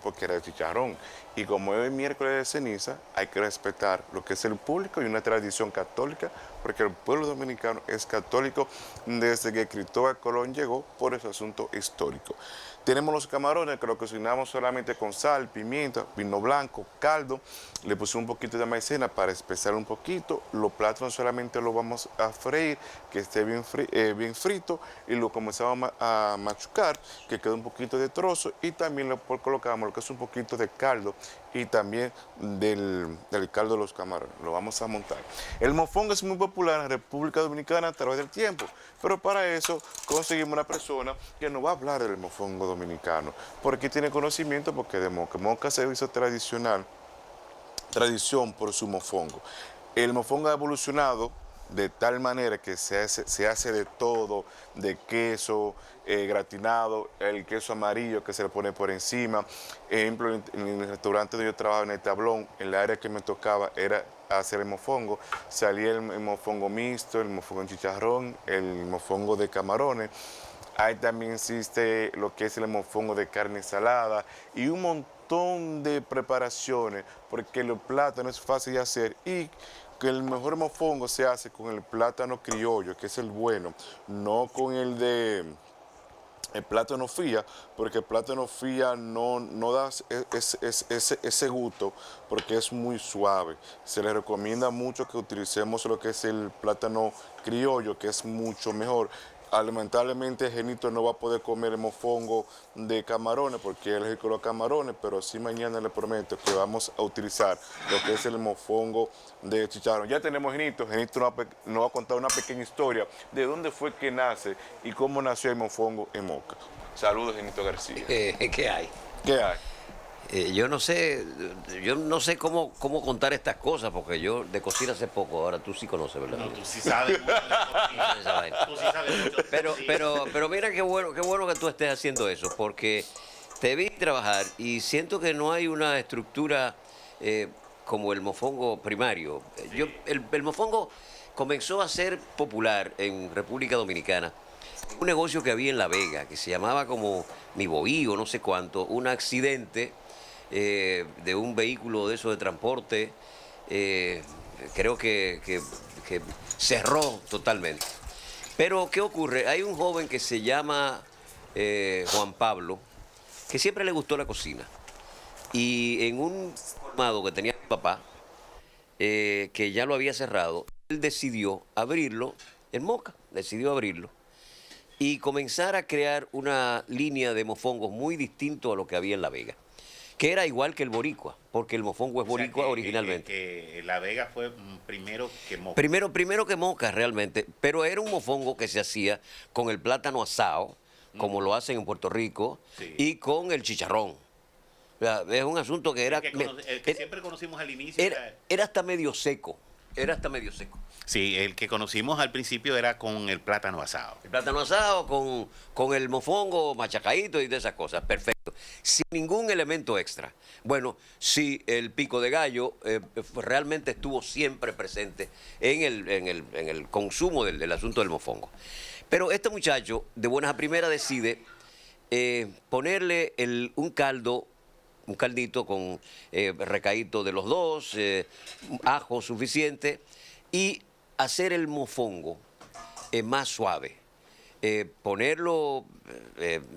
porque era de chicharrón. Y como es miércoles de ceniza, hay que respetar lo que es el público y una tradición católica, porque el pueblo dominicano es católico desde que Cristóbal Colón llegó por ese asunto histórico. Tenemos los camarones que lo cocinamos solamente con sal, pimienta, vino blanco, caldo. Le pusimos un poquito de maicena para espesar un poquito. Los plátanos solamente los vamos a freír, que esté bien frito, y lo comenzamos a machucar, que quede un poquito de trozo, y también le colocamos lo que es un poquito de caldo y también del caldo de los camarones. Lo vamos a montar. El mofongo es muy popular en República Dominicana a través del tiempo, pero para eso conseguimos una persona que nos va a hablar del mofongo dominicano, porque tiene conocimiento, porque de Moca. Moca se hizo tradición por su mofongo. El mofongo ha evolucionado de tal manera que se hace de todo, de queso, gratinado, el queso amarillo que se le pone por encima. Ejemplo, en el restaurante donde yo trabajaba, en el tablón, en la área que me tocaba era hacer el mofongo. Salía el mofongo mixto, el mofongo en chicharrón, el mofongo de camarones. Ahí también existe lo que es el mofongo de carne salada y un montón de preparaciones, porque el plátano es fácil de hacer y que el mejor mofongo se hace con el plátano criollo, que es el bueno, no con el plátano fía, porque el plátano fía no da ese gusto, porque es muy suave. Se le recomienda mucho que utilicemos lo que es el plátano criollo, que es mucho mejor. Lamentablemente Genito no va a poder comer el mofongo de camarones porque es alérgico a los camarones, pero sí mañana le prometo que vamos a utilizar lo que es el mofongo de chicharrón. Ya tenemos Genito, Genito nos va a contar una pequeña historia de dónde fue que nace y cómo nació el mofongo en Moca. Saludos, Genito García. ¿Qué hay? ¿Qué hay? Yo no sé cómo contar estas cosas, porque yo de cocina hace poco, ahora tú sí conoces, ¿verdad? No, tú sí sabes mucho de cocina. Esa vaina. Tú sí sabes mucho de cocina. Pero mira qué bueno que tú estés haciendo eso, porque te vi trabajar y siento que no hay una estructura como el mofongo primario. El mofongo comenzó a ser popular en República Dominicana. Un negocio que había en La Vega, que se llamaba como Mi Bohío, no sé cuánto, un accidente de un vehículo de eso de transporte, creo que cerró totalmente. Pero, ¿qué ocurre? Hay un joven que se llama Juan Pablo, que siempre le gustó la cocina. Y en un formado que tenía mi papá, que ya lo había cerrado, él decidió abrirlo en Moca, decidió abrirlo y comenzar a crear una línea de mofongos muy distinto a lo que había en La Vega, que era igual que el boricua, porque el mofongo es O sea, boricua originalmente. que La Vega fue primero que Moca. Primero que Moca realmente, pero era un mofongo que se hacía con el plátano asado, como lo hacen en Puerto Rico, Sí. y con el chicharrón. O sea, es un asunto que era, El que siempre conocimos al inicio era hasta medio seco, era hasta medio seco. Sí, el que conocimos al principio era con el plátano asado. El plátano asado con el mofongo machacadito y de esas cosas, perfecto. Sin ningún elemento extra. Bueno, sí, el pico de gallo realmente estuvo siempre presente en el consumo del asunto del mofongo. Pero este muchacho, de buenas a primeras, decide ponerle un caldito con recaíto de los dos, ajo suficiente, y hacer el mofongo más suave. Ponerlo,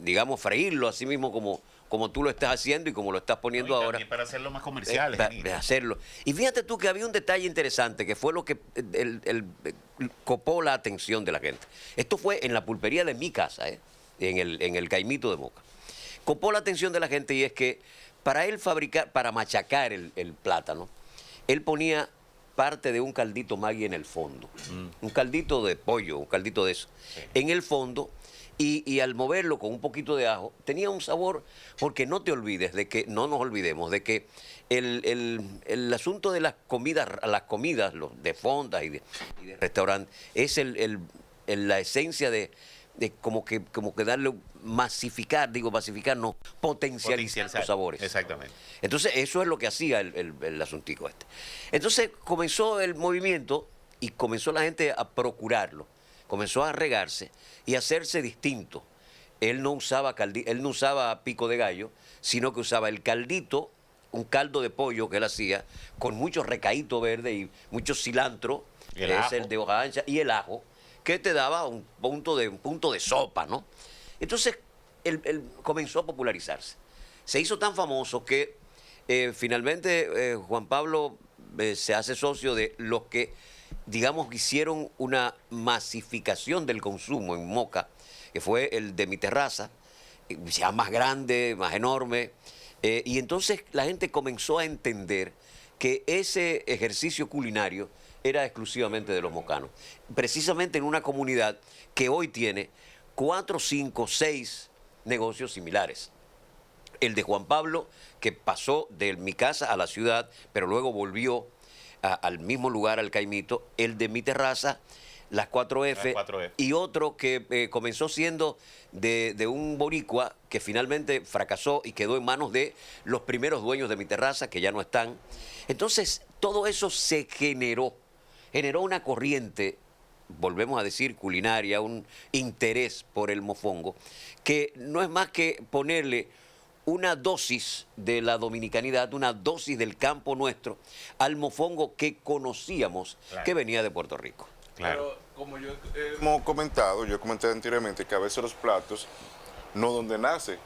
digamos, freírlo así mismo como tú lo estás haciendo y como lo estás poniendo ¿No? Y ahora. también para hacerlo más comercial. Hacerlo. Y fíjate tú que había un detalle interesante que fue lo que copó la atención de la gente. Esto fue en la pulpería de mi casa, en el Caimito de Moca. Copó la atención de la gente, y es que para él para machacar el plátano, él ponía parte de un caldito Maggi en el fondo. Un caldito de pollo, un caldito de eso. Sí. En el fondo, y al moverlo con un poquito de ajo, tenía un sabor, porque no te olvides no nos olvidemos de que el asunto de las comidas de fondas y de restaurantes, es la esencia de como que darle masificar no, potencializar los sabores. Exactamente. Entonces, eso es lo que hacía el asuntico este. Entonces, comenzó el movimiento y comenzó la gente a procurarlo. Comenzó a regarse y a hacerse distinto. él no usaba pico de gallo, sino que usaba el caldito, un caldo de pollo que él hacía, con mucho recaíto verde y mucho cilantro, El que es ajo. el de hoja ancha, y el ajo, que te daba un punto de sopa, ¿no? Entonces, él comenzó a popularizarse. Se hizo tan famoso que finalmente Juan Pablo se hace socio de los que, digamos, hicieron una masificación del consumo en Moca, que fue el de Mi Terraza, ya más grande, más enorme. Y entonces la gente comenzó a entender que ese ejercicio culinario era exclusivamente de los mocanos. Precisamente en una comunidad que hoy tiene 4, 5, 6 negocios similares. El de Juan Pablo, que pasó de mi casa a la ciudad, pero luego volvió al mismo lugar, al Caimito. El de Mi Terraza, las 4F. Las 4F. Y otro que comenzó siendo de un boricua que finalmente fracasó y quedó en manos de los primeros dueños de Mi Terraza, que ya no están. Entonces, todo eso se generó una corriente, volvemos a decir, culinaria, un interés por el mofongo, que no es más que ponerle una dosis de la dominicanidad, una dosis del campo nuestro al mofongo que conocíamos, Claro. que venía de Puerto Rico. Claro. Pero como hemos comentado, yo comenté anteriormente que a veces los platos no donde nace,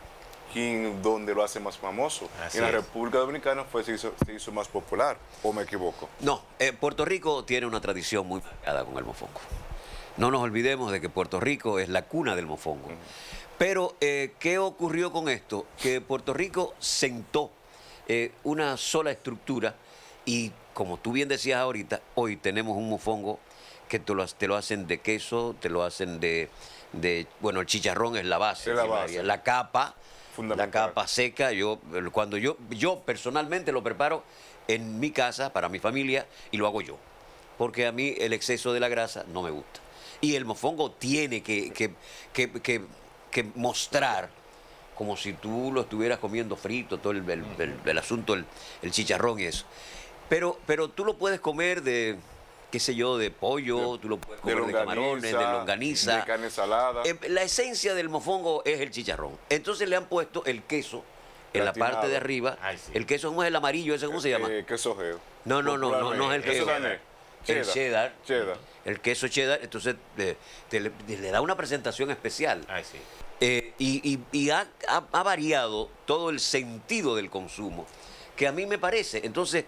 sino donde lo hace más famoso. Así En la es. República Dominicana se hizo más popular, ¿o me equivoco? No, Puerto Rico tiene una tradición muy marcada con el mofongo. No nos olvidemos de que Puerto Rico es la cuna del mofongo. Pero, ¿qué ocurrió con esto? Que Puerto Rico sentó una sola estructura y, como tú bien decías ahorita, hoy tenemos un mofongo que te lo hacen de queso, te lo hacen bueno, el chicharrón es la base, Es la primaria, base. la capa, Fundamental. la capa seca. Cuando yo personalmente lo preparo en mi casa, para mi familia, y lo hago yo. Porque a mí el exceso de la grasa no me gusta. Y el mofongo tiene que mostrar como si tú lo estuvieras comiendo frito, todo el asunto, el chicharrón y eso. Pero tú lo puedes comer de, qué sé yo, de pollo, tú lo puedes comer de camarones, de longaniza. de carne salada. La esencia del mofongo es el chicharrón. Entonces le han puesto el queso en la Gratinado. parte de arriba. Ay, sí. El queso, ¿cómo es el amarillo ese? ¿Cómo se llama? Queso geo. No es el Queso queso. danés. El cheddar. Cheddar. El queso cheddar. Entonces le da una presentación especial. Ay, sí. Y ha variado todo el sentido del consumo, que a mí me parece. Entonces,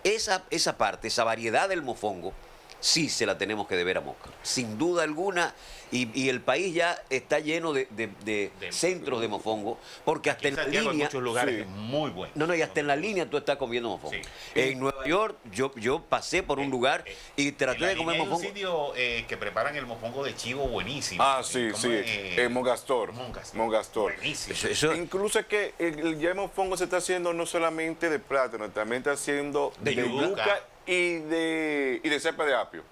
esa parte, esa variedad del mofongo, sí se la tenemos que deber a Moca, sin duda alguna, y el país ya está lleno de centros de mofongo, porque Aquí hasta en en la Santiago hay línea... muchos lugares sí. muy buenos. No, y hasta en la línea tú estás comiendo mofongo. Sí. En Nueva York yo pasé por un lugar y traté de comer Hay un mofongo. sitio que preparan el mofongo de chivo buenísimo. Ah, sí, ¿Cómo sí. es? Mongastor. Mongastor. Buenísimo. Eso- Incluso es que el ya mofongo se está haciendo no solamente de plátano, también está haciendo De de yuca. yuca y de cepa de apio.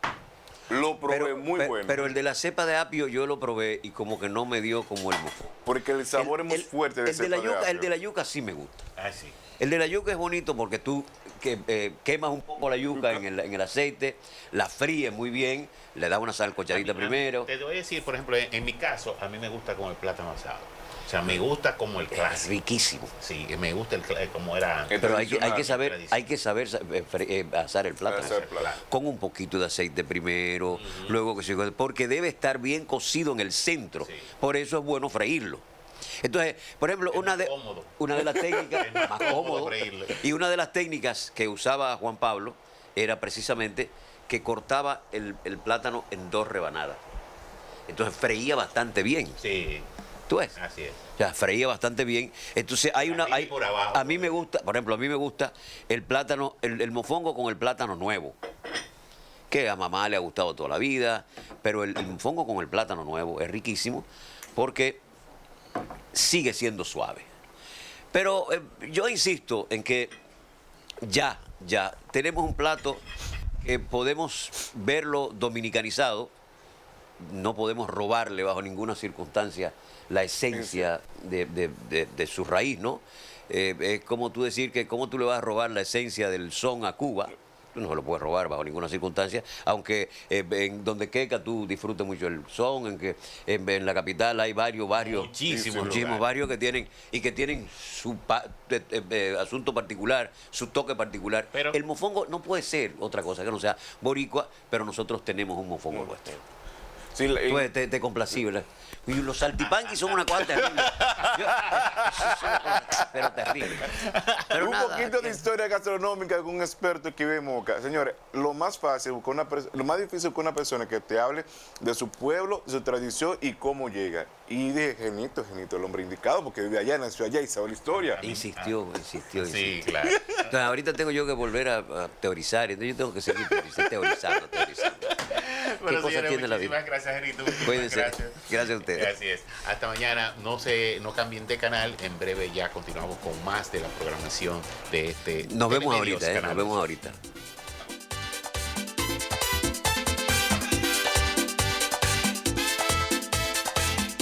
Lo probé muy bueno. Pero el de la cepa de apio yo lo probé y como que no me dio como el mofongo. porque el sabor es muy fuerte de el de cepa la yuca, apio. el de la yuca sí me gusta. Ah, sí. El de la yuca es bonito porque tú quemas un poco la yuca en el aceite, la fríes muy bien, le das una salcochadita primero. Te voy a decir, por ejemplo, en mi caso, a mí me gusta con el plátano asado. O sea, me gusta como el Es clásico. riquísimo. Sí, me gusta como era antes. Pero hay que tradicional, saber asar el plátano. Asar el plátano. Con un poquito de aceite primero, luego que se... Porque debe estar bien cocido en el centro. Sí. Por eso es bueno freírlo. Entonces, por ejemplo, Es más cómodo. una de las técnicas Es más más cómodo cómodo, freírlo. y una de las técnicas que usaba Juan Pablo era precisamente que cortaba el plátano en 2 rebanadas. Entonces freía bastante bien. Sí, ¿Tú ves? así es. O sea, freía bastante bien. Entonces hay una... Arriba y por abajo. A mí me gusta, por ejemplo, a mí me gusta el plátano, el mofongo con el plátano nuevo. Que a mamá le ha gustado toda la vida, pero el mofongo con el plátano nuevo es riquísimo porque sigue siendo suave. Pero yo insisto en que ya tenemos un plato que podemos verlo dominicanizado, no podemos robarle bajo ninguna circunstancia la esencia de su raíz, ¿no? Es como tú decir que cómo tú le vas a robar la esencia del son a Cuba. tú no se lo puedes robar bajo ninguna circunstancia, aunque en donde queca tú disfrutes mucho el son, en la capital hay varios Muchísimos muchísimos lugares. barrios que tienen su asunto particular, su toque particular. Pero- el mofongo no puede ser otra cosa que no sea boricua, pero nosotros tenemos un mofongo nuestro. Sí, Pues te complacible. Y los saltipanquis son una cosa terrible. Pero terrible. Pero un nada, poquito de que- historia gastronómica con un experto que vive en Moca. Señores, lo más fácil, lo más difícil con una persona que te hable de su pueblo, de su tradición y cómo llega. Y de Genito, el hombre indicado, porque vive allá, nació allá y sabe la historia. Insistió. Sí, claro. Entonces, ahorita tengo yo que volver a teorizar. Entonces, yo tengo que seguir teorizando. Bueno, cosas señores, tiene la muchísimas vida? gracias, Genito. Muchísimas Cuídense. gracias. Gracias a ustedes. Así es. Hasta mañana. No cambien de canal. En breve ya continuamos con más de la programación de este. Nos vemos Telemedios ahorita, Canal nos vemos 11. ahorita.